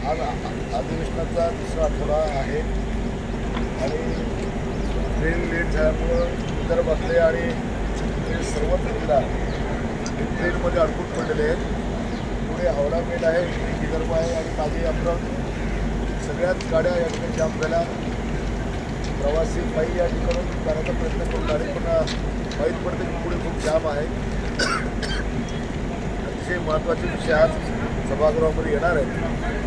आज अधिवेशनाचा दुसरा आठवडा आहे आणि ट्रेन लेट झाल्यामुळं विदर्भातले आणि सर्वच जिल्हा ट्रेनमध्ये अडकून पडलेले आहेत. पुढे हावडा मेल आहे, विदर्भ आहे आणि मागे अमरावती, सगळ्याच गाड्या या ठिकाणी जाम झाल्या. प्रवासी पायी या ठिकाणून जाण्याचा प्रयत्न करून आले, पण माहीत पडते की पुढे खूप जाम आहे. अतिशय महत्त्वाचे विषय आज सभागृहामध्ये येणार आहेत,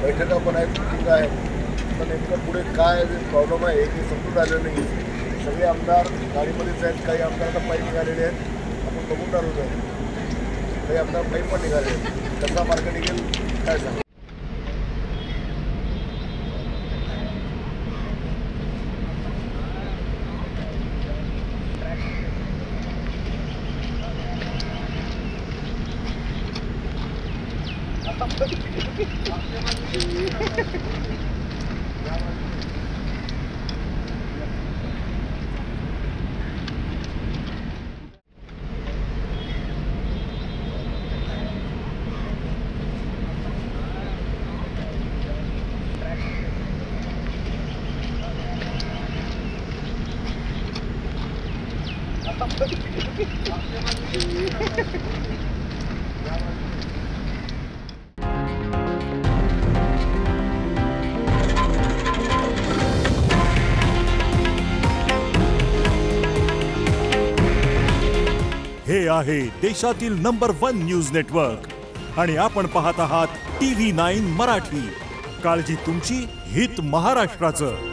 बैठका पण आहेत, मिटिंग आहेत, पण नेमकं पुढे काय प्रॉब्लेम आहे हे समजून आलेलं नाही. सगळे आमदार गाडीमध्येच आहेत, काही आमदार आता पायी निघालेले आहेत, आपण बघून राहिलो आहे. काही आमदार पायी पण निघाले आहेत. कसा मार्ग निघेल काय सांगा. हे आहे देशातील नंबर 1 न्यूज नेटवर्क आणि आपण पाहत आहात TV9 मराठी. काळजी तुमची, हित महाराष्ट्राचं.